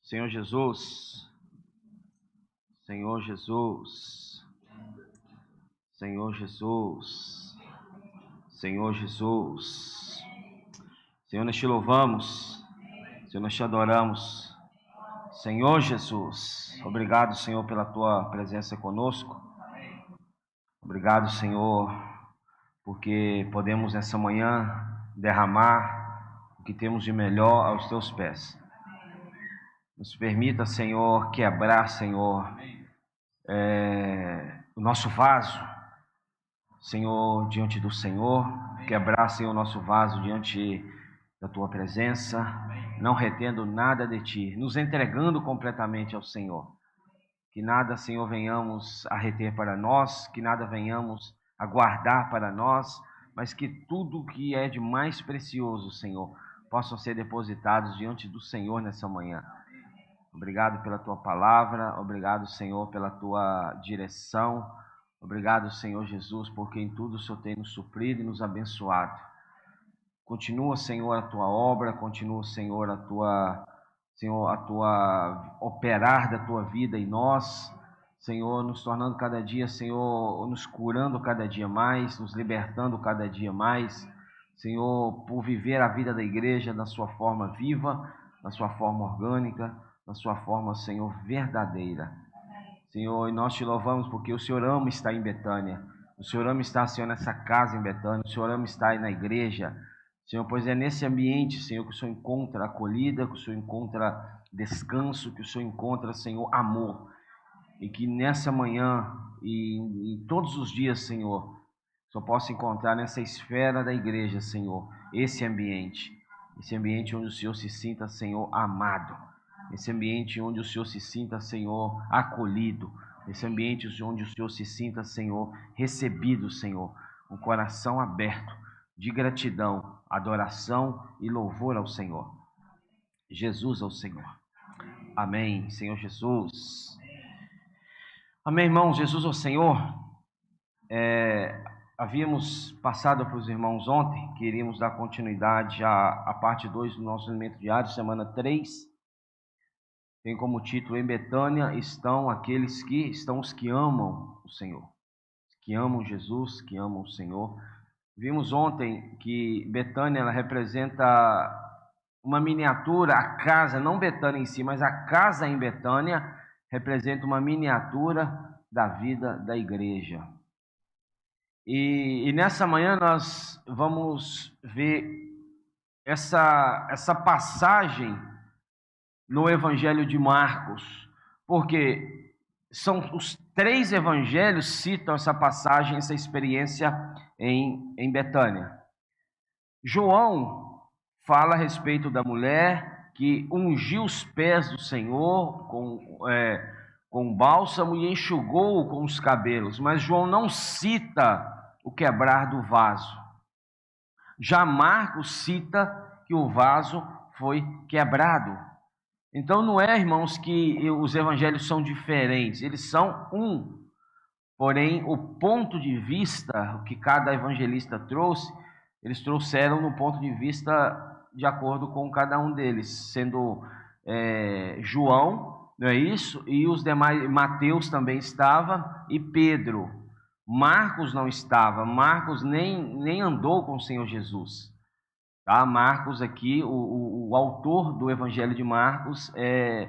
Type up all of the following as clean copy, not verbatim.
Senhor Jesus, Senhor Jesus, Senhor Jesus, Senhor Jesus. Senhor, nós te louvamos, Senhor, nós te adoramos. Senhor Jesus, obrigado, Senhor, pela tua presença conosco. Obrigado, Senhor, porque podemos nessa manhã derramar o que temos de melhor aos teus pés. Nos permita, Senhor, quebrar, Senhor, o nosso vaso, Senhor, diante do Senhor, quebrar, Senhor, o nosso vaso diante da tua presença, não retendo nada de ti, nos entregando completamente ao Senhor. Que nada, Senhor, venhamos a reter para nós, que nada venhamos a guardar para nós, mas que tudo que é de mais precioso, Senhor, possam ser depositados diante do Senhor nessa manhã. Obrigado pela tua palavra, obrigado, Senhor, pela tua direção. Obrigado, Senhor Jesus, porque em tudo o Senhor tem nos suprido e nos abençoado. Continua, Senhor, a tua obra, continua, Senhor, a tua operar da tua vida em nós, Senhor, nos tornando cada dia, Senhor, nos curando cada dia mais, nos libertando cada dia mais, Senhor, por viver a vida da igreja na sua forma viva, na sua forma orgânica, na sua forma, Senhor, verdadeira. Senhor, e nós te louvamos porque o Senhor ama estar em Betânia, o Senhor ama estar, Senhor, nessa casa em Betânia, o Senhor ama estar aí na igreja, Senhor, pois é nesse ambiente, Senhor, que o Senhor encontra acolhida, que o Senhor encontra descanso, que o Senhor encontra, Senhor, amor. E que nessa manhã e em todos os dias, Senhor, o Senhor possa encontrar nessa esfera da igreja, Senhor, esse ambiente onde o Senhor se sinta, Senhor, amado. Esse ambiente onde o Senhor se sinta, Senhor, acolhido. Esse ambiente onde o Senhor se sinta, Senhor, recebido, Senhor, um coração aberto de gratidão, adoração e louvor ao Senhor. Jesus ao Senhor. Amém, Senhor Jesus. Amém, irmãos. Jesus ao Senhor. Havíamos passado para os irmãos ontem, queríamos dar continuidade à parte 2 do nosso alimento diário, semana 3. Tem como título: Em Betânia estão os que amam o Senhor, que amam Jesus, que amam o Senhor. Vimos ontem que Betânia ela representa uma miniatura, a casa, não Betânia em si, mas a casa em Betânia representa uma miniatura da vida da igreja. E nessa manhã nós vamos ver essa passagem no Evangelho de Marcos, porque são os 3 evangelhos citam essa passagem, essa experiência em Betânia. João fala a respeito da mulher que ungiu os pés do Senhor com bálsamo e enxugou com os cabelos, mas João não cita o quebrar do vaso. Já Marcos cita que o vaso foi quebrado. Então não é, irmãos, que os evangelhos são diferentes, eles são um. Porém, o ponto de vista que cada evangelista trouxe, eles trouxeram no ponto de vista de acordo com cada um deles, sendo João, não é isso? E os demais, Mateus também estava, e Pedro. Marcos não estava, Marcos nem andou com o Senhor Jesus. Tá? Marcos aqui, o autor do Evangelho de Marcos é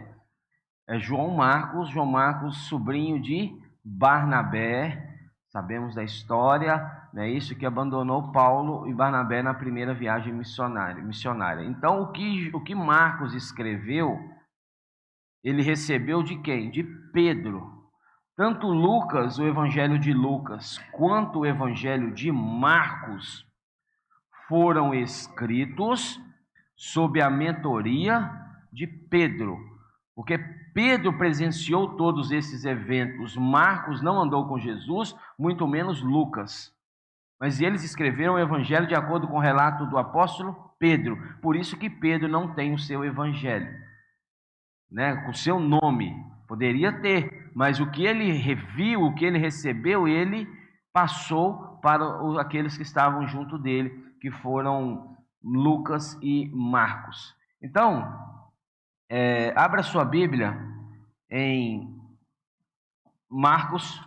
João Marcos, sobrinho de Barnabé. Sabemos da história, né? Isso, que abandonou Paulo e Barnabé na primeira viagem missionária. Então, o que Marcos escreveu, ele recebeu de quem? De Pedro. Tanto Lucas, o Evangelho de Lucas, quanto o Evangelho de Marcos foram escritos sob a mentoria de Pedro, porque Pedro presenciou todos esses eventos. Marcos não andou com Jesus, muito menos Lucas, mas eles escreveram o evangelho de acordo com o relato do apóstolo Pedro. Por isso que Pedro não tem o seu evangelho, né, com o seu nome. Poderia ter, mas o que ele reviu, o que ele recebeu, ele passou para aqueles que estavam junto dele, que foram Lucas e Marcos. Então, Abra sua Bíblia em Marcos,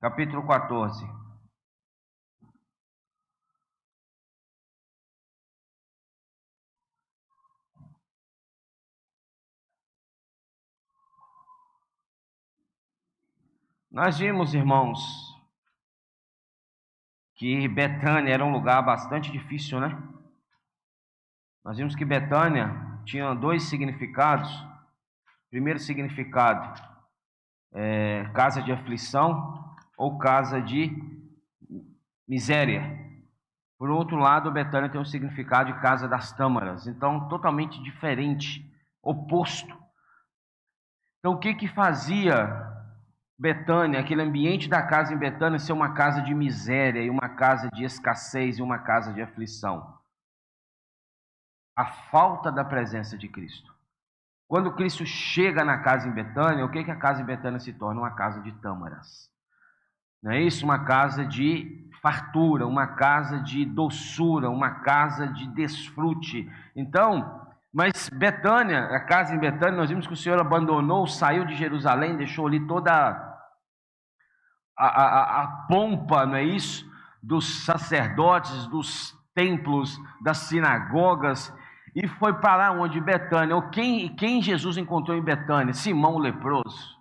capítulo 14. Nós vimos, irmãos, que Betânia era um lugar bastante difícil, né? Nós vimos que Betânia tinha dois significados. Primeiro significado, casa de aflição ou casa de miséria. Por outro lado, Betânia tem um significado de casa das tâmaras. Então, totalmente diferente, oposto. Então, o que fazia Betânia, aquele ambiente da casa em Betânia, ser uma casa de miséria, e uma casa de escassez, e uma casa de aflição? A falta da presença de Cristo. Quando Cristo chega na casa em Betânia, o que a casa em Betânia se torna? Uma casa de tâmaras. Não é isso? Uma casa de fartura, uma casa de doçura, uma casa de desfrute. Então, mas Betânia, a casa em Betânia, nós vimos que o Senhor abandonou, saiu de Jerusalém, deixou ali toda a pompa, não é isso? Dos sacerdotes, dos templos, das sinagogas, e foi para lá onde Betânia. Quem Jesus encontrou em Betânia? Simão o leproso.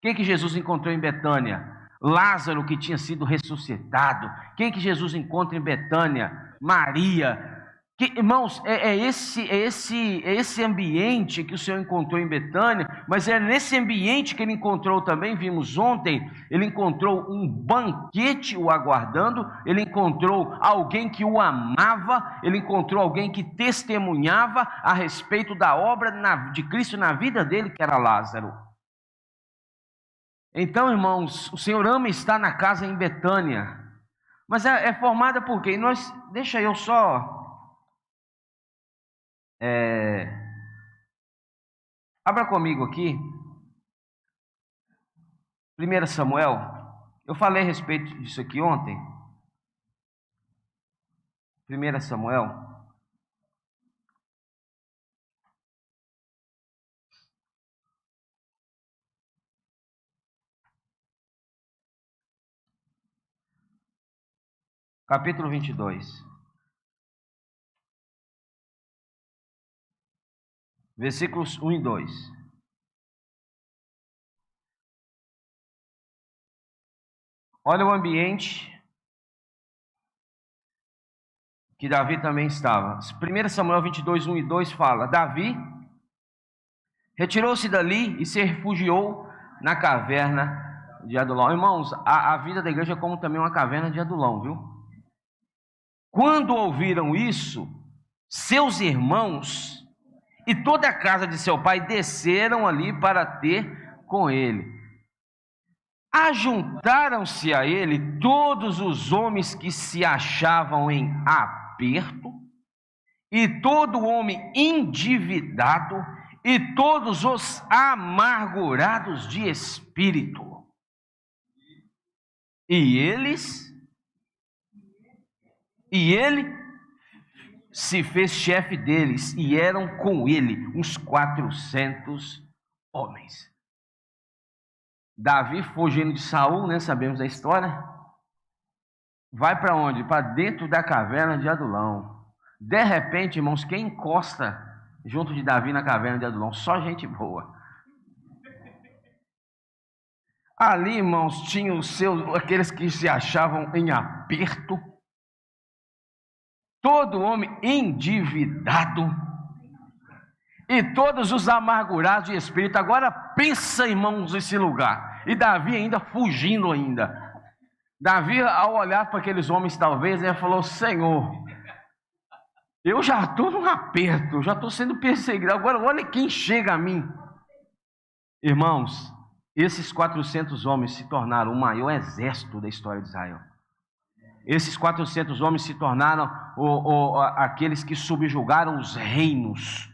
Quem que Jesus encontrou em Betânia? Lázaro, que tinha sido ressuscitado. Quem que Jesus encontra em Betânia? Maria. Irmãos, é esse ambiente que o Senhor encontrou em Betânia, mas é nesse ambiente que ele encontrou também, vimos ontem, ele encontrou um banquete o aguardando, ele encontrou alguém que o amava, ele encontrou alguém que testemunhava a respeito da obra de Cristo na vida dele, que era Lázaro. Então, irmãos, o Senhor ama estar na casa em Betânia, mas é formada por quê? Deixa eu só... Abra comigo aqui, 1 Samuel, eu falei a respeito disso aqui ontem, 1 Samuel, capítulo 22, versículos 1 e 2. Olha o ambiente que Davi também estava. 1 Samuel 22, 1 e 2 fala: Davi retirou-se dali e se refugiou na caverna de Adulão. Irmãos, a vida da igreja é como também uma caverna de Adulão, viu? Quando ouviram isso, seus irmãos e toda a casa de seu pai desceram ali para ter com ele. Ajuntaram-se a ele todos os homens que se achavam em aperto, e todo homem endividado, e todos os amargurados de espírito. E ele se fez chefe deles, e eram com ele uns 400 homens. Davi, fugindo de Saul, né, sabemos da história, vai para onde? Para dentro da caverna de Adulão. De repente, irmãos, quem encosta junto de Davi na caverna de Adulão? Só gente boa. Ali, irmãos, tinham aqueles que se achavam em aperto, todo homem endividado e todos os amargurados de espírito. Agora pensa, irmãos, esse lugar. E Davi ainda fugindo ainda. Davi, ao olhar para aqueles homens, talvez, ele falou: Senhor, eu já estou num aperto, já estou sendo perseguido, agora olha quem chega a mim. Irmãos, esses 400 homens se tornaram o maior exército da história de Israel. Esses 400 homens se tornaram aqueles que subjugaram os reinos.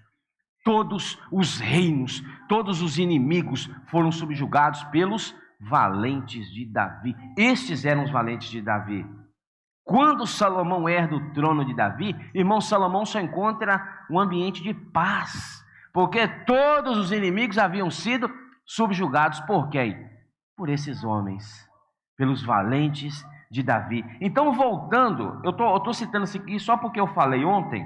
Todos os reinos, todos os inimigos foram subjugados pelos valentes de Davi. Estes eram os valentes de Davi. Quando Salomão herda o trono de Davi, irmão, Salomão só encontra um ambiente de paz, porque todos os inimigos haviam sido subjugados por quem? Por esses homens, pelos valentes de Davi. Então, voltando, eu estou citando isso aqui só porque eu falei ontem.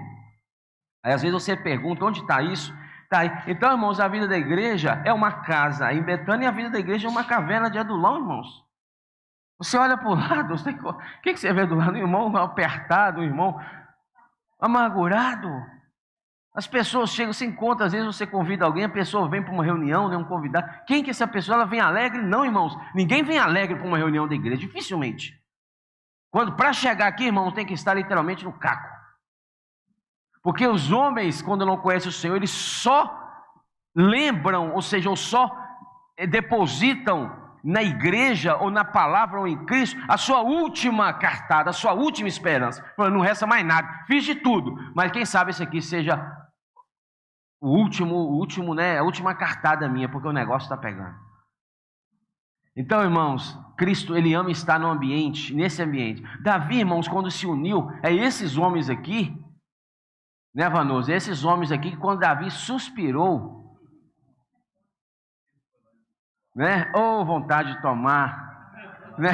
Aí às vezes você pergunta, onde está isso? Tá aí. Então, irmãos, a vida da igreja é uma casa em Betânia e a vida da igreja é uma caverna de Adulão, irmãos. Você olha para o lado, o que você vê do lado? Um irmão apertado, um irmão amargurado. As pessoas chegam, você encontra, às vezes você convida alguém, a pessoa vem para uma reunião, né, um convidado. Quem que é essa pessoa? Ela vem alegre? Não, irmãos, ninguém vem alegre para uma reunião da igreja, dificilmente. Para chegar aqui, irmão, tem que estar literalmente no caco. Porque os homens, quando não conhecem o Senhor, eles só lembram, ou seja, ou só depositam na igreja, ou na palavra, ou em Cristo, a sua última cartada, a sua última esperança. Não resta mais nada, fiz de tudo, mas quem sabe esse aqui seja o último, né, a última cartada minha, porque o negócio está pegando. Então, irmãos, Cristo, Ele ama estar no ambiente, nesse ambiente. Davi, irmãos, quando se uniu, esses homens aqui, né, Vanoso? Esses homens aqui, que quando Davi suspirou, né? Oh, vontade de tomar, né?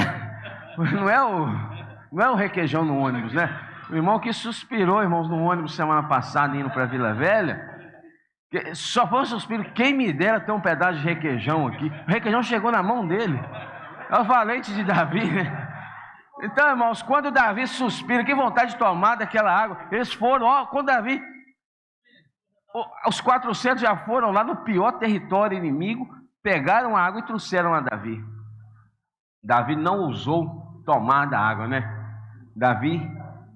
Não é o requeijão no ônibus, né? O irmão que suspirou, irmãos, no ônibus semana passada, indo para Vila Velha, só foi um suspiro, quem me dera ter um pedaço de requeijão aqui. O requeijão chegou na mão dele, é o valente de Davi, né? Então, irmãos, quando Davi suspira, que vontade de tomar daquela água, eles foram, quando Davi, os 400 já foram lá no pior território inimigo, pegaram a água e trouxeram a Davi. Davi não ousou tomar da água, né? Davi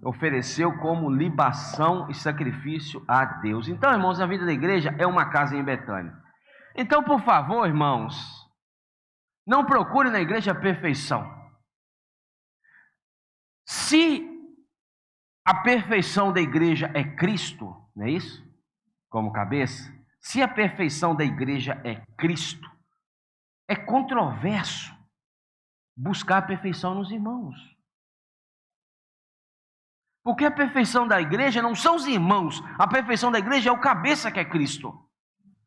ofereceu como libação e sacrifício a Deus. Então, irmãos, a vida da igreja é uma casa em Betânia. Então, por favor, irmãos, não procure na igreja a perfeição. Se a perfeição da igreja é Cristo, não é isso? Como cabeça. Se a perfeição da igreja é Cristo, é controverso buscar a perfeição nos irmãos. Porque a perfeição da igreja não são os irmãos, a perfeição da igreja é o cabeça que é Cristo.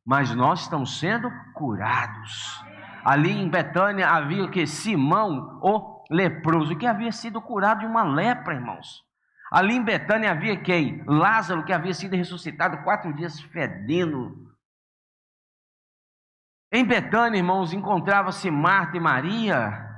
Mas nós estamos sendo curados. Ali em Betânia havia o que? Simão, o leproso, que havia sido curado de uma lepra, irmãos. Ali em Betânia havia quem? Lázaro, que havia sido ressuscitado 4 dias fedendo. Em Betânia, irmãos, encontrava-se Marta e Maria.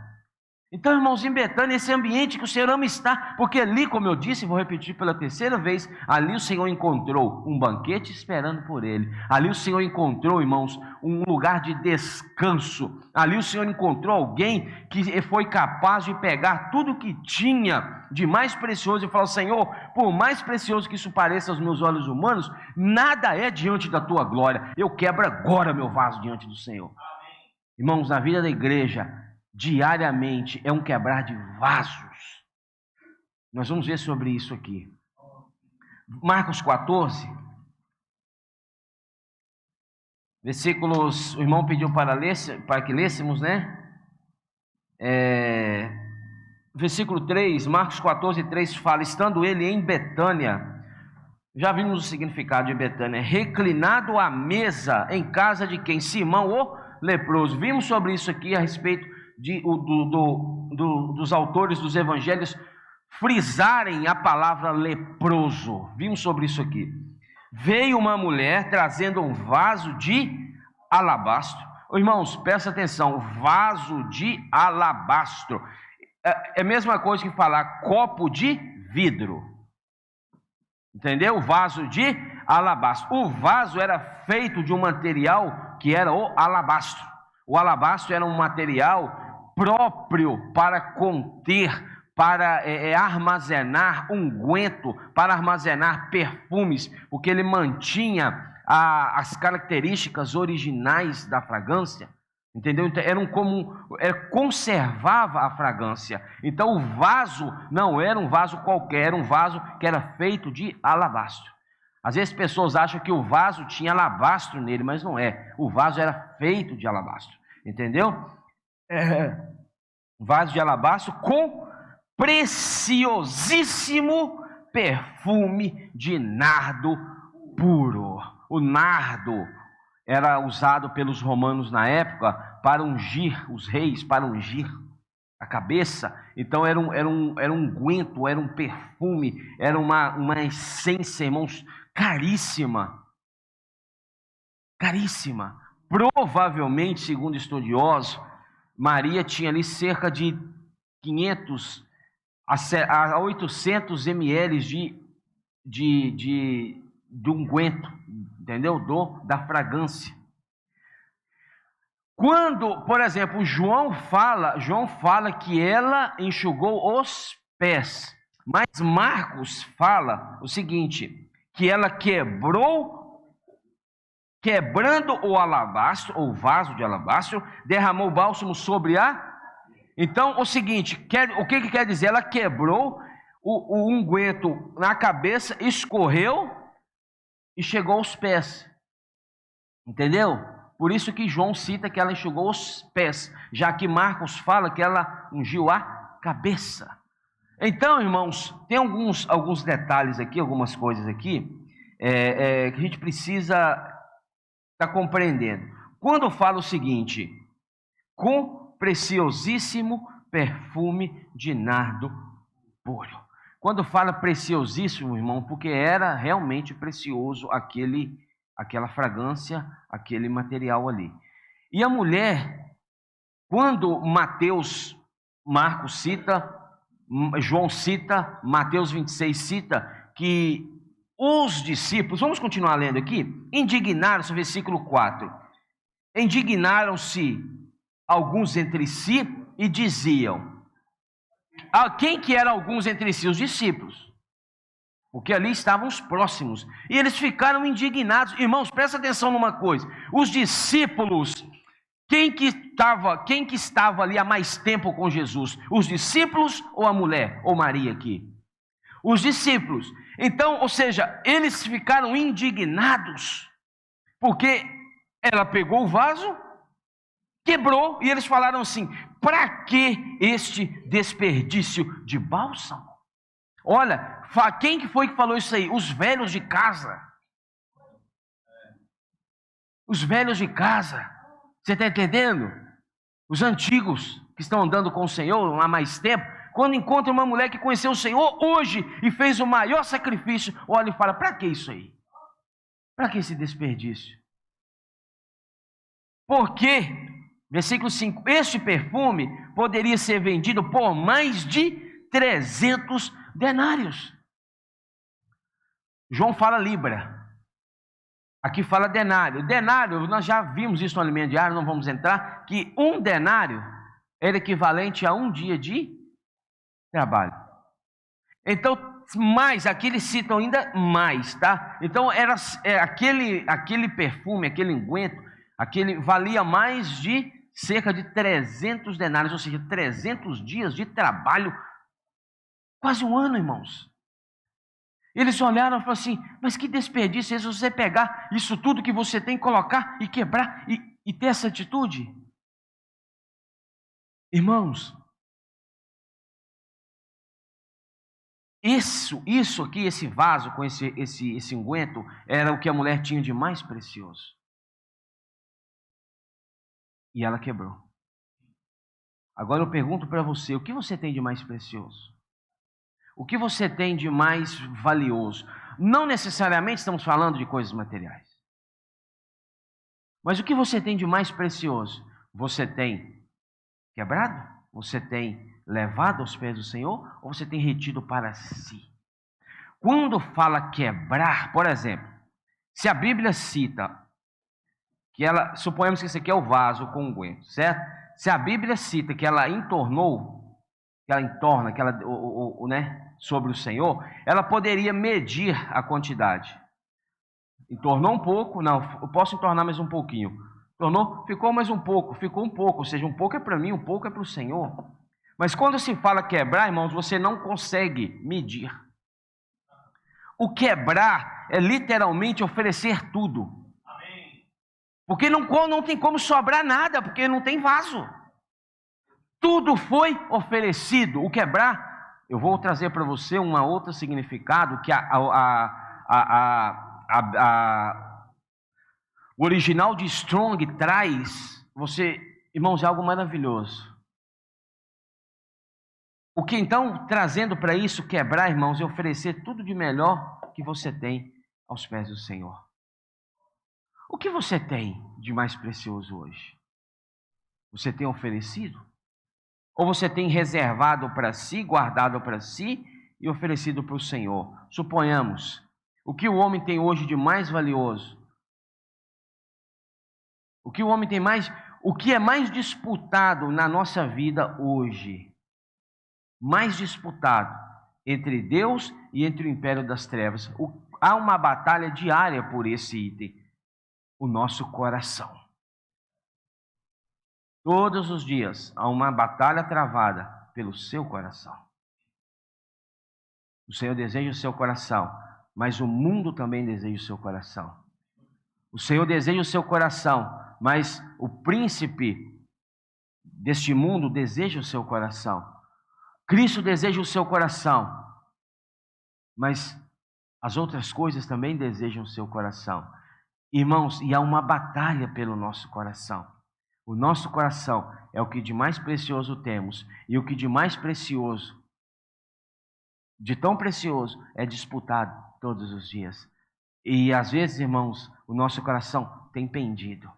Então, irmãos, em Betânia, esse ambiente que o Senhor ama estar, porque ali, como eu disse, vou repetir pela terceira vez, ali o Senhor encontrou um banquete esperando por ele. Ali o Senhor encontrou, irmãos, um lugar de descanso. Ali o Senhor encontrou alguém que foi capaz de pegar tudo que tinha de mais precioso e falar: Senhor, por mais precioso que isso pareça aos meus olhos humanos, nada é diante da tua glória. Eu quebro agora meu vaso diante do Senhor. Amém. Irmãos, na vida da igreja, diariamente é um quebrar de vasos. Nós vamos ver sobre isso aqui. Marcos 14, versículos, o irmão pediu para que lêssemos, né? Versículo 3, Marcos 14, 3 fala: estando ele em Betânia, já vimos o significado de Betânia, reclinado à mesa em casa de quem? Simão, o leproso. Vimos sobre isso aqui a respeito dos autores dos evangelhos frisarem a palavra leproso. Vimos sobre isso aqui. Veio uma mulher trazendo um vaso de alabastro. Irmãos, presta atenção, vaso de alabastro é a mesma coisa que falar copo de vidro. Entendeu? Vaso de alabastro. O vaso era feito de um material que era o alabastro. O alabastro era um material próprio para conter, para armazenar unguento, para armazenar perfumes, porque ele mantinha as características originais da fragrância. Entendeu? Então, conservava a fragrância. Então o vaso não era um vaso qualquer, era um vaso que era feito de alabastro. Às vezes pessoas acham que o vaso tinha alabastro nele, mas não é. O vaso era feito de alabastro. Entendeu? Vaso de alabastro com preciosíssimo perfume de nardo puro. O nardo era usado pelos romanos na época para ungir os reis, para ungir a cabeça. Então era um unguento, era um perfume, era uma essência, irmãos, caríssima. Caríssima. Provavelmente, segundo estudiosos, Maria tinha ali cerca de 500 a 800 ml de unguento, entendeu? Da fragrância. Quando, por exemplo, João fala que ela enxugou os pés, mas Marcos fala o seguinte, que ela quebrando o alabastro, ou vaso de alabastro, derramou bálsamo sobre a... Então, o seguinte, o que quer dizer? Ela quebrou o unguento na cabeça, escorreu e chegou aos pés. Entendeu? Por isso que João cita que ela enxugou os pés, já que Marcos fala que ela ungiu a cabeça. Então, irmãos, tem alguns detalhes aqui, algumas coisas aqui, que a gente precisa estar compreendendo. Quando eu falo o seguinte, com preciosíssimo perfume de nardo puro. Quando fala preciosíssimo, irmão, porque era realmente precioso aquela fragrância, aquele material ali. E a mulher, quando Marcos cita, João cita, Mateus 26 cita, que os discípulos, vamos continuar lendo aqui, indignaram-se, versículo 4, indignaram-se alguns entre si e diziam, quem que eram alguns entre si? Os discípulos. Porque ali estavam os próximos. E eles ficaram indignados. Irmãos, presta atenção numa coisa. Os discípulos, quem que estava ali há mais tempo com Jesus? Os discípulos ou a mulher? Ou Maria aqui? Os discípulos. Então, ou seja, eles ficaram indignados. Porque ela pegou o vaso, quebrou, e eles falaram assim, para que este desperdício de bálsamo? Olha, quem que foi que falou isso aí? Os velhos de casa. Os velhos de casa. Você está entendendo? Os antigos que estão andando com o Senhor há mais tempo, quando encontram uma mulher que conheceu o Senhor hoje e fez o maior sacrifício, olha e fala, para que isso aí? Para que esse desperdício? Porque, versículo 5, este perfume poderia ser vendido por mais de 300 denários. João fala libra. Aqui fala denário. Denário, nós já vimos isso no alimento diário, não vamos entrar, que um denário era equivalente a um dia de trabalho. Então, mais, aqui eles citam ainda mais, tá? Então, aquele perfume, aquele unguento, valia mais de cerca de 300 denários, ou seja, 300 dias de trabalho, quase um ano, irmãos. Eles olharam e falaram assim, mas que desperdício é se você pegar isso tudo que você tem, colocar e quebrar e ter essa atitude? Irmãos, isso aqui, esse vaso com esse unguento, era o que a mulher tinha de mais precioso. E ela quebrou. Agora eu pergunto para você, o que você tem de mais precioso? O que você tem de mais valioso? Não necessariamente estamos falando de coisas materiais. Mas o que você tem de mais precioso? Você tem quebrado? Você tem levado aos pés do Senhor? Ou você tem retido para si? Quando fala quebrar, por exemplo, se a Bíblia cita que ela, suponhamos que esse aqui é o vaso com unguento, certo? Se a Bíblia cita que ela entornou, que ela entorna, né, sobre o Senhor, ela poderia medir a quantidade. Entornou um pouco, não, eu posso entornar mais um pouquinho. Ficou mais um pouco, ficou um pouco, ou seja, um pouco é para mim, um pouco é para o Senhor. Mas quando se fala quebrar, irmãos, você não consegue medir. O quebrar é literalmente oferecer tudo. Porque não tem como sobrar nada, porque não tem vaso. Tudo foi oferecido. O quebrar, eu vou trazer para você um outro significado que o original de Strong traz. Irmãos, é algo maravilhoso. O que então, trazendo para isso, quebrar, irmãos, é oferecer tudo de melhor que você tem aos pés do Senhor. O que você tem de mais precioso hoje? Você tem oferecido? Ou você tem reservado para si, guardado para si e oferecido para o Senhor? Suponhamos, o que o homem tem hoje de mais valioso? O que é mais disputado na nossa vida hoje? Mais disputado entre Deus e entre o império das trevas. Há uma batalha diária por esse item, o nosso coração. Todos os dias há uma batalha travada pelo seu coração. O Senhor deseja o seu coração, mas o mundo também deseja o seu coração. O Senhor deseja o seu coração, mas o príncipe deste mundo deseja o seu coração. Cristo deseja o seu coração, mas as outras coisas também desejam o seu coração. Irmãos, e há uma batalha pelo nosso coração. O nosso coração é o que de mais precioso temos, e o que de mais precioso, de tão precioso, é disputado todos os dias. E às vezes, irmãos, o nosso coração tem pendido.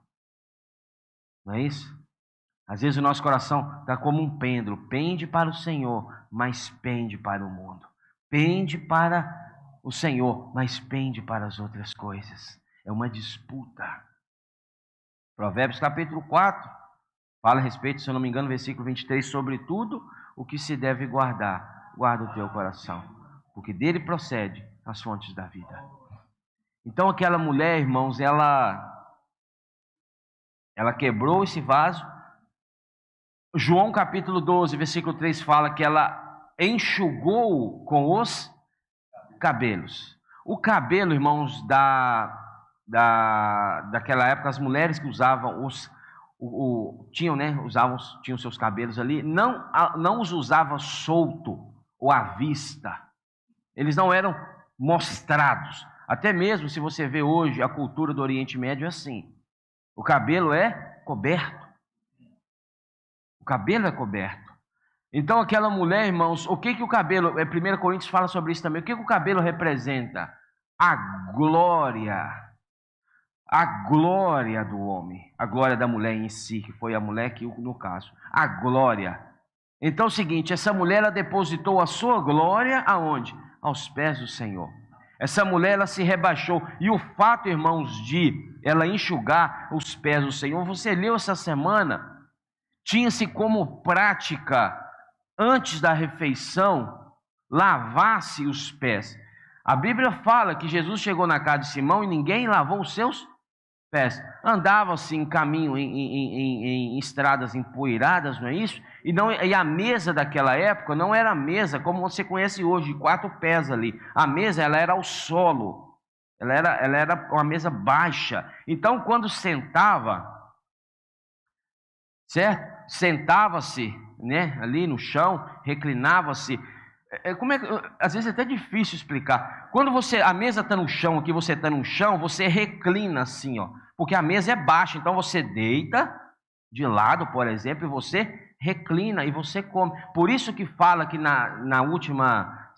Não é isso? Às vezes o nosso coração está como um pêndulo, pende para o Senhor, mas pende para o mundo. Pende para o Senhor, mas pende para as outras coisas. É uma disputa. Provérbios capítulo 4 fala a respeito, se eu não me engano, versículo 23, sobre tudo o que se deve guardar. Guarda o teu coração, porque dele procede as fontes da vida. Então aquela mulher, irmãos, ela quebrou esse vaso. João capítulo 12, versículo 3 fala que ela enxugou com os cabelos. O cabelo, irmãos, daquela época, as mulheres que usavam tinham seus cabelos ali, não os usavam solto ou à vista. Eles não eram mostrados. Até mesmo se você vê hoje a cultura do Oriente Médio é assim. O cabelo é coberto. O cabelo é coberto. Então aquela mulher, irmãos, o que o cabelo, 1 Coríntios fala sobre isso também, o que o cabelo representa? A glória do homem, a glória da mulher em si, que foi a mulher que, no caso, a glória. Então é o seguinte, essa mulher, ela depositou a sua glória aonde? Aos pés do Senhor. Essa mulher, ela se rebaixou, e o fato, irmãos, de ela enxugar os pés do Senhor, você leu essa semana, tinha-se como prática, antes da refeição, lavar-se os pés. A Bíblia fala que Jesus chegou na casa de Simão e ninguém lavou os seus pés. Andava-se em caminho, em estradas empoeiradas, não é isso? E a mesa daquela época não era a mesa como você conhece hoje, de 4 pés ali. A mesa, ela era ao solo. Ela era uma mesa baixa. Então, quando sentava, certo? Sentava-se, né, ali no chão, reclinava-se. Às vezes é até difícil explicar. Quando a mesa está no chão, aqui você está no chão, você reclina assim, ó, porque a mesa é baixa. Então você deita de lado, por exemplo, e você reclina e você come. Por isso que fala que na última,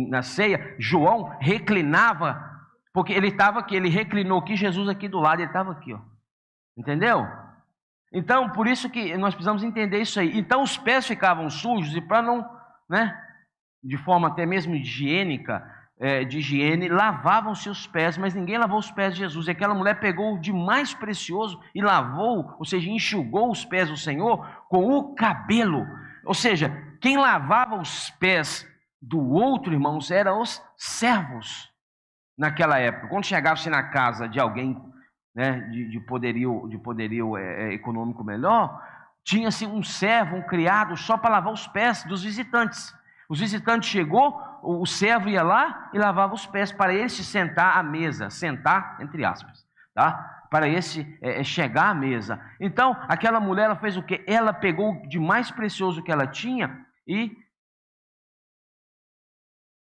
na ceia, João reclinava, porque ele estava aqui, ele reclinou aqui, Jesus aqui do lado, ele estava aqui, ó. Entendeu? Então, por isso que nós precisamos entender isso aí. Então, os pés ficavam sujos, e para não, né, de forma até mesmo higiênica, de higiene, lavavam-se os pés, mas ninguém lavou os pés de Jesus. E aquela mulher pegou o de mais precioso e lavou, ou seja, enxugou os pés do Senhor com o cabelo. Ou seja, quem lavava os pés do outro, irmãos, eram os servos naquela época. Quando chegava-se na casa de alguém né, de poderio econômico melhor, tinha-se um servo, um criado, só para lavar os pés dos visitantes. Os visitantes chegou, o servo ia lá e lavava os pés para ele se sentar à mesa, sentar entre aspas, tá? Para esse chegar à mesa. Então, aquela mulher, ela fez o quê? Ela pegou de mais precioso que ela tinha e...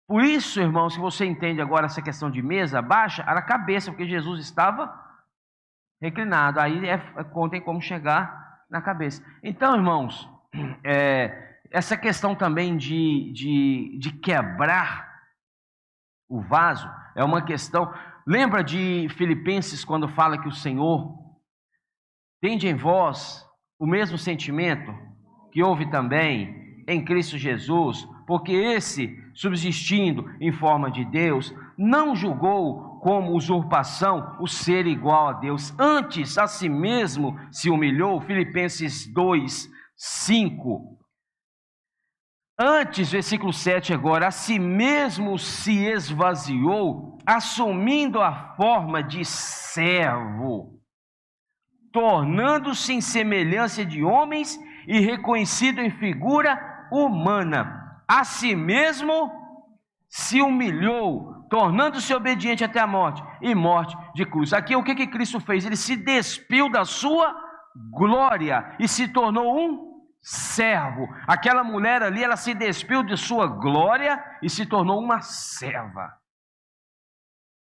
Por isso, irmãos, se você entende agora essa questão de mesa baixa, era a cabeça, porque Jesus estava reclinado. Aí contem como chegar na cabeça. Então, irmãos, essa questão também de quebrar o vaso é uma questão... Lembra de Filipenses quando fala que o Senhor tende em vós o mesmo sentimento que houve também em Cristo Jesus, porque esse, subsistindo em forma de Deus, não julgou como usurpação o ser igual a Deus, antes a si mesmo se humilhou. Filipenses 2, 5. Antes, versículo 7 agora, a si mesmo se esvaziou, assumindo a forma de servo, tornando-se em semelhança de homens e reconhecido em figura humana. A si mesmo se humilhou, tornando-se obediente até a morte, e morte de cruz. Aqui o que Cristo fez? Ele se despiu da sua glória e se tornou um servo. Aquela mulher ali, ela se despiu de sua glória e se tornou uma serva.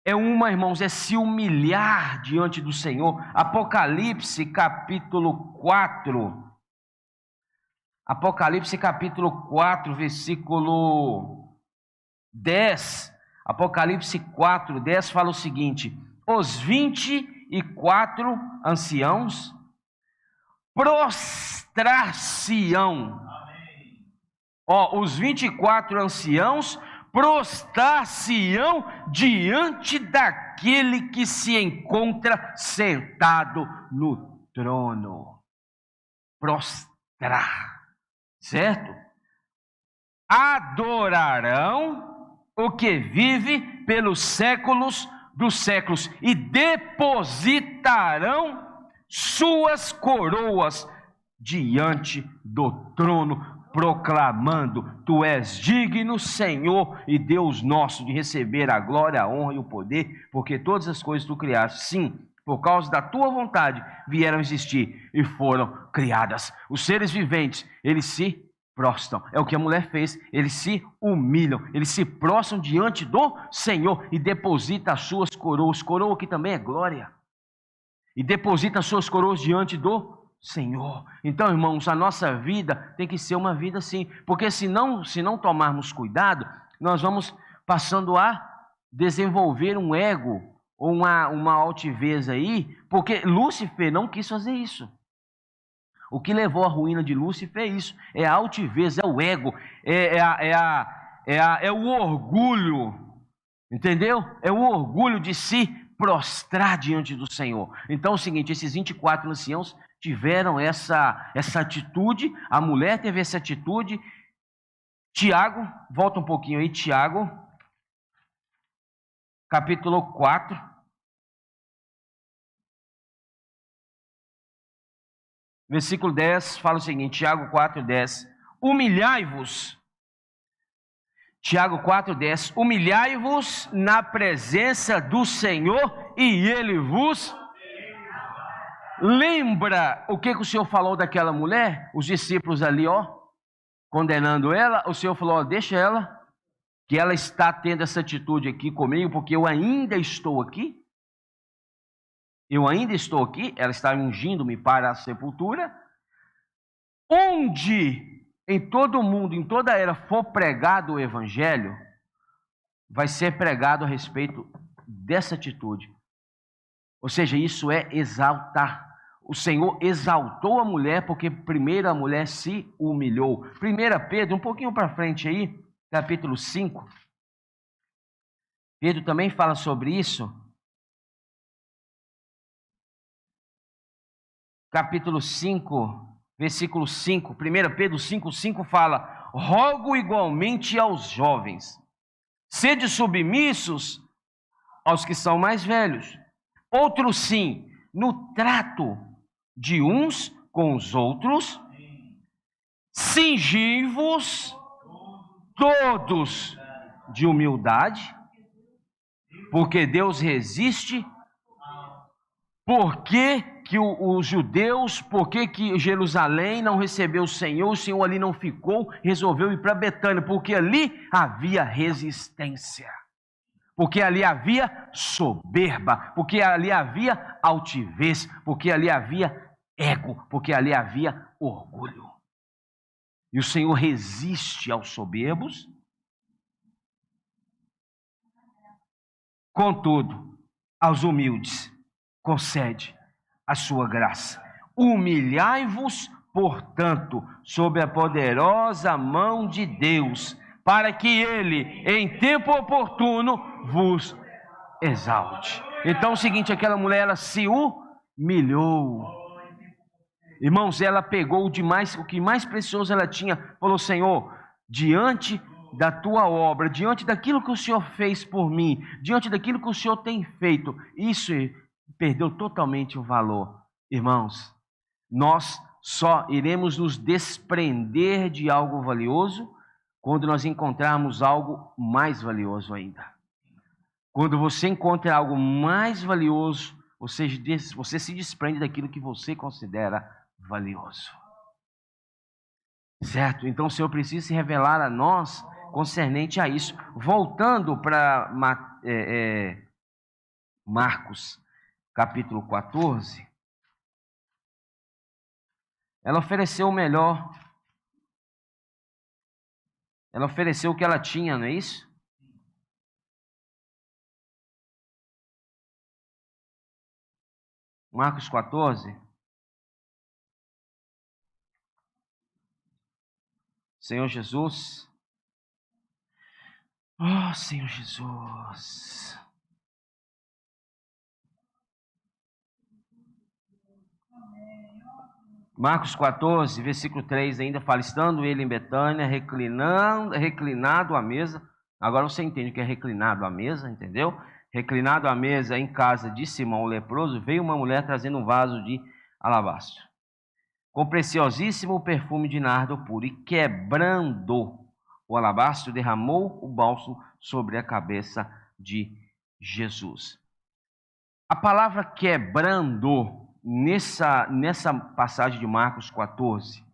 Irmãos, é se humilhar diante do Senhor. Apocalipse capítulo 4. Apocalipse capítulo 4, versículo 10. Apocalipse 4, 10 fala o seguinte: os 24 anciãos prostrar-se-ão. Os 24 anciãos prostrar-se-ão diante daquele que se encontra sentado no trono. Prostrar, certo? Adorarão o que vive pelos séculos dos séculos e depositarão suas coroas diante do trono, proclamando: tu és digno, Senhor e Deus nosso, de receber a glória, a honra e o poder, porque todas as coisas tu criaste, sim, por causa da tua vontade vieram existir e foram criadas. Os seres viventes, eles se prostram. É o que a mulher fez. Eles se humilham, eles se prostram diante do Senhor e depositam as suas coroas. Coroa que também é glória. E deposita as suas coroas diante do Senhor. Então, irmãos, a nossa vida tem que ser uma vida assim, porque se não tomarmos cuidado, nós vamos passando a desenvolver um ego ou uma altivez aí, porque Lúcifer não quis fazer isso. O que levou à ruína de Lúcifer é isso, é a altivez, é o ego, é o orgulho, entendeu? É o orgulho de se prostrar diante do Senhor. Então é o seguinte, esses 24 anciãos tiveram essa atitude, a mulher teve essa atitude. Tiago, volta um pouquinho aí, Tiago, capítulo 4, versículo 10, fala o seguinte, Tiago 4, 10, humilhai-vos, Tiago 4, 10, humilhai-vos na presença do Senhor e Ele vos... Lembra o que o Senhor falou daquela mulher? Os discípulos ali, condenando ela, o Senhor falou, deixa ela, que ela está tendo essa atitude aqui comigo, porque eu ainda estou aqui. Eu ainda estou aqui, ela está ungindo-me para a sepultura. Onde em todo o mundo, em toda a era, for pregado o Evangelho, vai ser pregado a respeito dessa atitude. Ou seja, isso é exaltar. O Senhor exaltou a mulher porque primeiro a mulher se humilhou. 1 Pedro, um pouquinho para frente aí, capítulo 5. Pedro também fala sobre isso. Capítulo 5, versículo 5. 1 Pedro 5, 5 fala: rogo igualmente aos jovens, sede submissos aos que são mais velhos, Outros sim, no trato de uns com os outros, cingivos todos de humildade, porque Deus resiste. Por que os judeus, por que Jerusalém não recebeu o Senhor ali não ficou, resolveu ir para Betânia? Porque ali havia resistência, porque ali havia soberba, porque ali havia altivez, porque ali havia ego, porque ali havia orgulho. E o Senhor resiste aos soberbos, contudo, aos humildes concede a sua graça. Humilhai-vos, portanto, sob a poderosa mão de Deus, para que Ele, em tempo oportuno, vos exalte. Então é o seguinte, aquela mulher, ela se humilhou. Irmãos, ela pegou o que mais precioso ela tinha, falou: Senhor, diante da tua obra, diante daquilo que o Senhor fez por mim, diante daquilo que o Senhor tem feito, isso perdeu totalmente o valor. Irmãos, nós só iremos nos desprender de algo valioso quando nós encontrarmos algo mais valioso ainda. Quando você encontra algo mais valioso, você se desprende daquilo que você considera valioso. Certo? Então o Senhor precisa se revelar a nós concernente a isso. Voltando para Marcos, capítulo 14, ela ofereceu o melhor. Ela ofereceu o que ela tinha, não é isso? Marcos 14. Senhor Jesus. Oh, Senhor Jesus. Marcos 14, versículo 3 ainda fala: estando ele em Betânia, reclinado à mesa. Agora você entende o que é reclinado à mesa, entendeu? Reclinado à mesa em casa de Simão o leproso, veio uma mulher trazendo um vaso de alabastro, com preciosíssimo perfume de nardo puro, e quebrando o alabastro, derramou o bálsamo sobre a cabeça de Jesus. A palavra quebrando, nessa passagem de Marcos 14,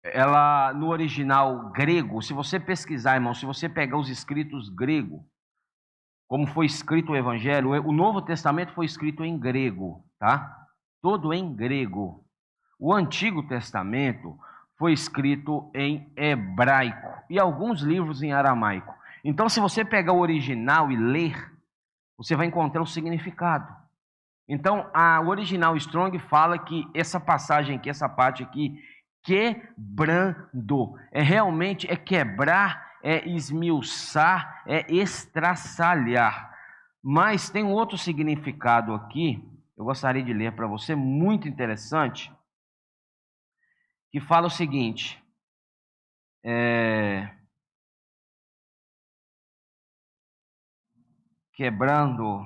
ela no original grego, se você pesquisar, irmão, se você pegar os escritos grego, como foi escrito o Evangelho, o Novo Testamento foi escrito em grego, tá? Todo em grego. O Antigo Testamento foi escrito em hebraico e alguns livros em aramaico. Então, se você pegar o original e ler, você vai encontrar o significado. Então, o original Strong fala que essa passagem aqui, essa parte aqui, quebrando, realmente quebrar, esmiuçar, estraçalhar. Mas tem um outro significado aqui, eu gostaria de ler para você, muito interessante, que fala o seguinte: quebrando.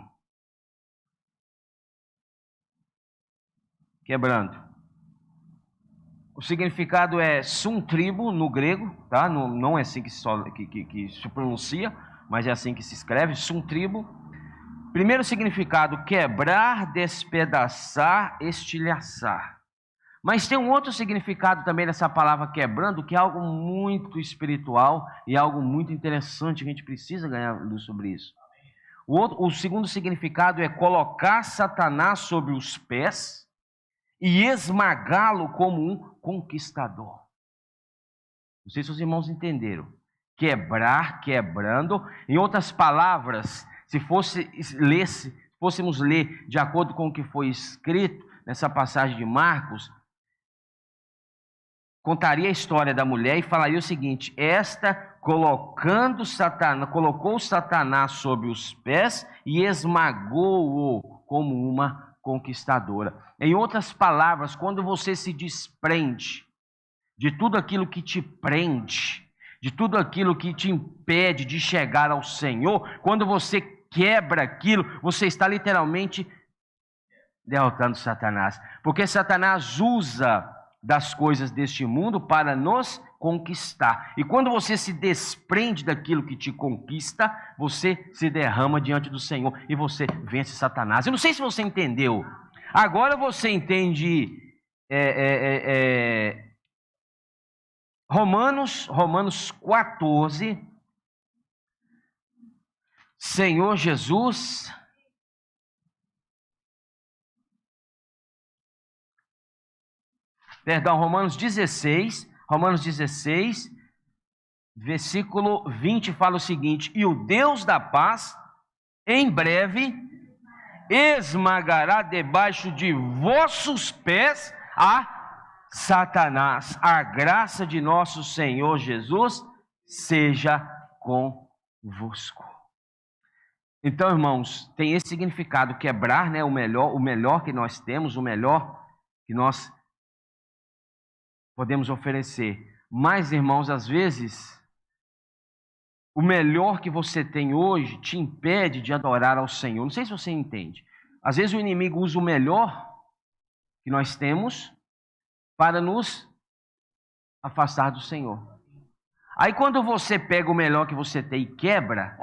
O significado é sum tribo no grego, tá? Não é assim que se pronuncia, mas é assim que se escreve, sum tribo. Primeiro significado: quebrar, despedaçar, estilhaçar. Mas tem um outro significado também nessa palavra quebrando, que é algo muito espiritual e algo muito interessante, a gente precisa ganhar luz sobre isso. O segundo significado é colocar Satanás sobre os pés e esmagá-lo como um conquistador. Não sei se os irmãos entenderam. Quebrar, quebrando. Em outras palavras, se fôssemos ler de acordo com o que foi escrito nessa passagem de Marcos, contaria a história da mulher e falaria o seguinte: esta colocou Satanás sob os pés e esmagou-o como uma conquistadora. Em outras palavras, quando você se desprende de tudo aquilo que te prende, de tudo aquilo que te impede de chegar ao Senhor, quando você quebra aquilo, você está literalmente derrotando Satanás. Porque Satanás usa das coisas deste mundo para nos conquistar. E quando você se desprende daquilo que te conquista, você se derrama diante do Senhor e você vence Satanás. Eu não sei se você entendeu. Agora você entende Romanos 14. Senhor Jesus, Romanos 16, versículo 20 fala o seguinte: e o Deus da paz, em breve, esmagará debaixo de vossos pés a Satanás. A graça de nosso Senhor Jesus seja convosco. Então, irmãos, tem esse significado, quebrar, né, o melhor que nós temos, o melhor que nós podemos oferecer. Mas, irmãos, às vezes, o melhor que você tem hoje te impede de adorar ao Senhor. Não sei se você entende. Às vezes o inimigo usa o melhor que nós temos para nos afastar do Senhor. Aí quando você pega o melhor que você tem e quebra,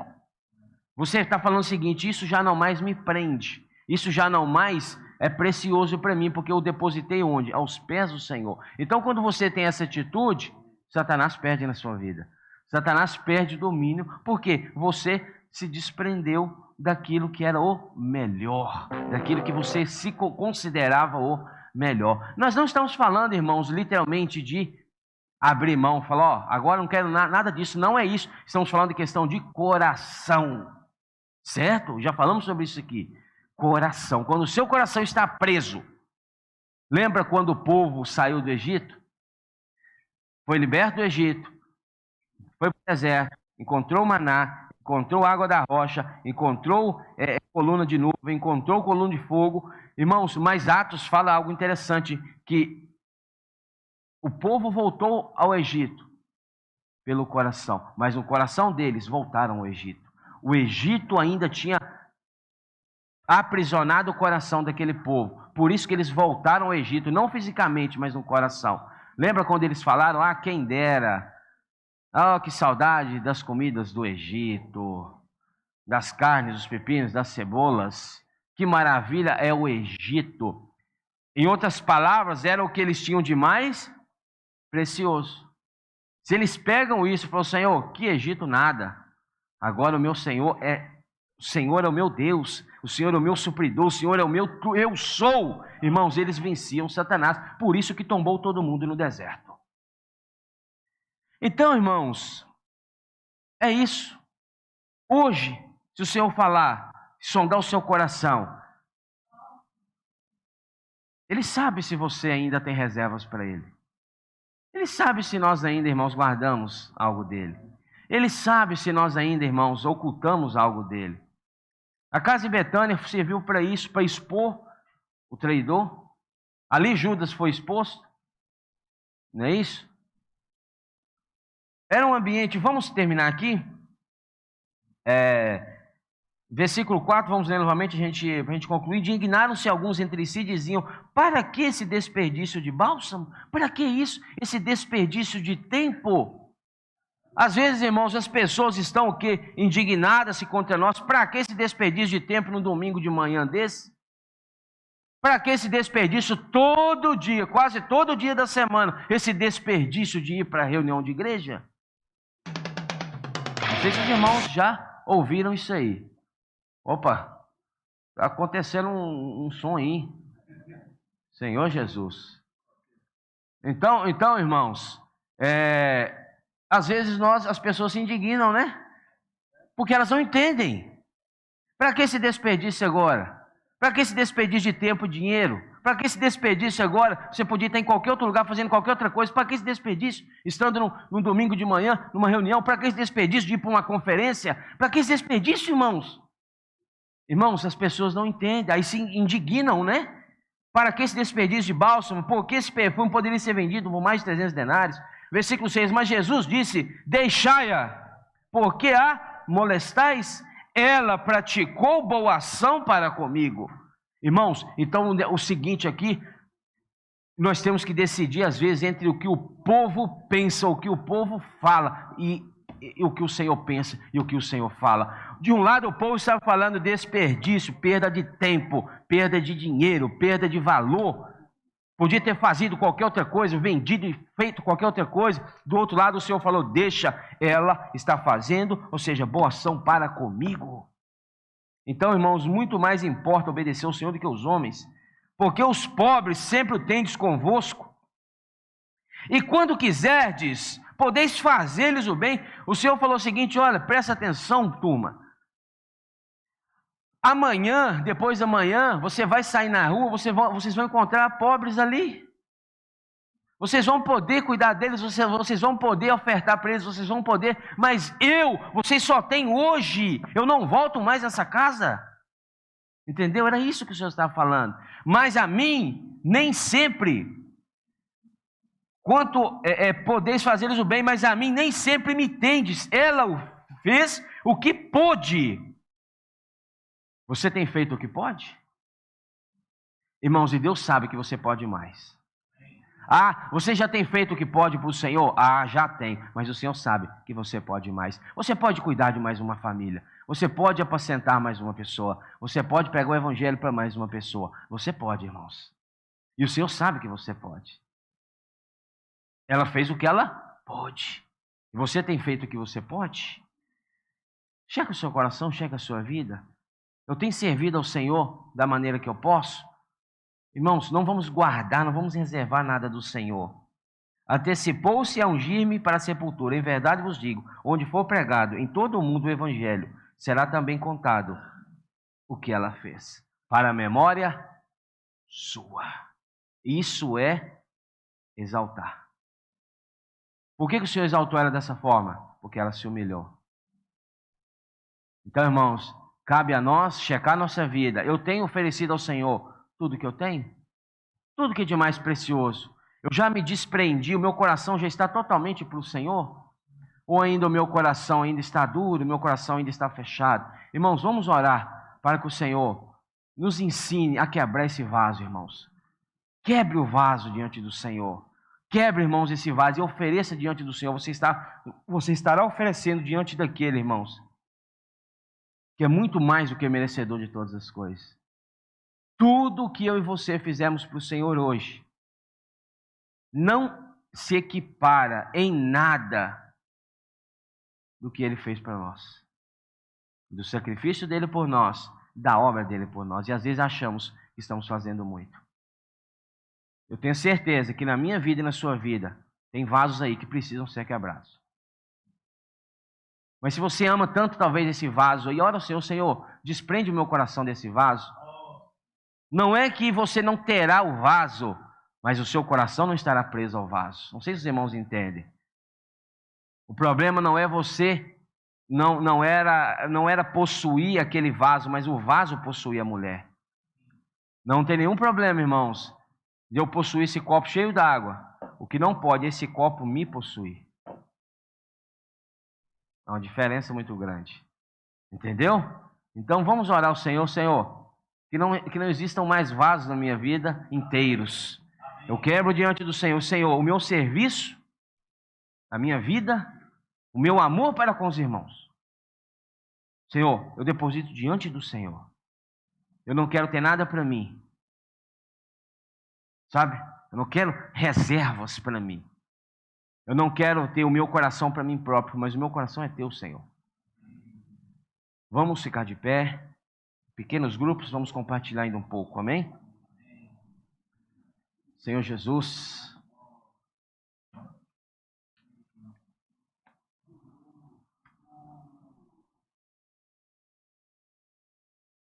você está falando o seguinte: isso já não mais me prende, isso já não mais é precioso para mim, porque eu depositei onde? Aos pés do Senhor. Então quando você tem essa atitude, Satanás perde na sua vida. Satanás perde domínio, porque você se desprendeu daquilo que era o melhor, daquilo que você se considerava o melhor. Nós não estamos falando, irmãos, literalmente de abrir mão, falar, agora não quero nada disso, não é isso. Estamos falando de questão de coração, certo? Já falamos sobre isso aqui. Coração, quando o seu coração está preso. Lembra quando o povo saiu do Egito? Foi liberto do Egito, foi para o deserto, encontrou maná, encontrou água da rocha, encontrou coluna de nuvem, encontrou coluna de fogo. Irmãos, mas Atos fala algo interessante, que o povo voltou ao Egito pelo coração, mas no coração deles voltaram ao Egito. O Egito ainda tinha aprisionado o coração daquele povo, por isso que eles voltaram ao Egito, não fisicamente, mas no coração. Lembra quando eles falaram, quem dera, que saudade das comidas do Egito, das carnes, dos pepinos, das cebolas, que maravilha é o Egito. Em outras palavras, era o que eles tinham de mais precioso. Se eles pegam isso e falam, Senhor, que Egito nada, agora o meu Senhor o Senhor é o meu Deus, o Senhor é o meu supridor, o Senhor é o meu eu sou. Irmãos, eles venciam Satanás, por isso que tombou todo mundo no deserto. Então, irmãos, é isso. Hoje, se o Senhor falar, sondar o seu coração, Ele sabe se você ainda tem reservas para Ele. Ele sabe se nós ainda, irmãos, guardamos algo dEle. Ele sabe se nós ainda, irmãos, ocultamos algo dEle. A casa de Betânia serviu para isso, para expor o traidor. Ali Judas foi exposto. Não é isso? Era um ambiente, vamos terminar aqui. Versículo 4, vamos ler novamente, para a gente concluir. Indignaram-se alguns entre si e diziam, para que esse desperdício de bálsamo? Para que isso? Esse desperdício de tempo? Às vezes, irmãos, as pessoas estão o quê? Indignadas-se contra nós. Para que esse desperdício de tempo no domingo de manhã desse? Para que esse desperdício todo dia, quase todo dia da semana? Esse desperdício de ir para a reunião de igreja? Não sei se os irmãos já ouviram isso aí. Opa, está acontecendo um som aí. Senhor Jesus. Então irmãos, às vezes as pessoas se indignam, né? Porque elas não entendem. Para que esse desperdício agora? Para que esse desperdício de tempo e dinheiro? Para que esse desperdício agora? Você podia estar em qualquer outro lugar fazendo qualquer outra coisa. Para que esse desperdício? Estando num domingo de manhã, numa reunião. Para que esse desperdício de ir para uma conferência? Para que esse desperdício, irmãos? Irmãos, as pessoas não entendem. Aí se indignam, né? Para que esse desperdício de bálsamo? Porque esse perfume poderia ser vendido por mais de 300 denários. Versículo 6. Mas Jesus disse, deixai-a, porque a molestais? ela praticou boa ação para comigo. Irmãos, então o seguinte aqui, nós temos que decidir às vezes entre o que o povo pensa, o que o povo fala e o que o Senhor pensa e o que o Senhor fala. De um lado o povo estava falando desperdício, perda de tempo, perda de dinheiro, perda de valor. Podia ter fazido qualquer outra coisa, vendido e feito qualquer outra coisa. Do outro lado o Senhor falou, deixa ela estar fazendo, ou seja, boa ação para comigo. Então, irmãos, muito mais importa obedecer ao Senhor do que os homens, porque os pobres sempre o tendes convosco. E quando quiserdes, podeis fazer-lhes o bem. O Senhor falou o seguinte, olha, presta atenção, turma. Amanhã, depois da manhã, você vai sair na rua, vocês vão encontrar pobres ali. Vocês vão poder cuidar deles, vocês vão poder ofertar para eles, vocês vão poder, mas vocês só têm hoje, eu não volto mais nessa casa. Entendeu? Era isso que o Senhor estava falando. Mas a mim, nem sempre, quanto podeis fazer-lhes o bem, mas a mim nem sempre me tendes. Ela fez o que pôde. Você tem feito o que pode? Irmãos, e Deus sabe que você pode mais. Ah, você já tem feito o que pode para o Senhor? Ah, já tem, mas o Senhor sabe que você pode mais. Você pode cuidar de mais uma família. Você pode apacentar mais uma pessoa. Você pode pegar o evangelho para mais uma pessoa. Você pode, irmãos. E o Senhor sabe que você pode. Ela fez o que ela pôde. E você tem feito o que você pode? Checa o seu coração, checa a sua vida. Eu tenho servido ao Senhor da maneira que eu posso? Irmãos, não vamos guardar, não vamos reservar nada do Senhor. Antecipou-se a ungir-me para a sepultura. Em verdade vos digo, onde for pregado em todo o mundo o evangelho, será também contado o que ela fez, para a memória sua. Isso é exaltar. Por que o Senhor exaltou ela dessa forma? Porque ela se humilhou. Então, irmãos, cabe a nós checar nossa vida. Eu tenho oferecido ao Senhor tudo que eu tenho? Tudo que é de mais precioso. Eu já me desprendi, o meu coração já está totalmente para o Senhor? Ou ainda o meu coração ainda está duro, o meu coração ainda está fechado? Irmãos, vamos orar para que o Senhor nos ensine a quebrar esse vaso, irmãos. Quebre o vaso diante do Senhor. Quebre, irmãos, esse vaso e ofereça diante do Senhor. Você estará oferecendo diante daquele, irmãos, que é muito mais do que merecedor de todas as coisas. Tudo o que eu e você fizemos para o Senhor hoje não se equipara em nada do que Ele fez para nós. Do sacrifício dEle por nós, da obra dEle por nós. E às vezes achamos que estamos fazendo muito. Eu tenho certeza que na minha vida e na sua vida, tem vasos aí que precisam ser quebrados. Mas se você ama tanto talvez esse vaso aí, ora ao Senhor, Senhor, desprende o meu coração desse vaso. Não é que você não terá o vaso, mas o seu coração não estará preso ao vaso. Não sei se os irmãos entendem. O problema não é você, não era possuir aquele vaso, mas o vaso possuir a mulher. Não tem nenhum problema, irmãos, de eu possuir esse copo cheio d'água. O que não pode é esse copo me possuir. É uma diferença muito grande. Entendeu? Então vamos orar ao Senhor, Senhor. Que não existam mais vasos na minha vida inteiros. Eu quebro diante do Senhor, Senhor, o meu serviço, a minha vida, o meu amor para com os irmãos. Senhor, eu deposito diante do Senhor. Eu não quero ter nada para mim. Sabe? Eu não quero reservas para mim. Eu não quero ter o meu coração para mim próprio, mas o meu coração é teu, Senhor. Vamos ficar de pé. Pequenos grupos, vamos compartilhar ainda um pouco, amém? Senhor Jesus,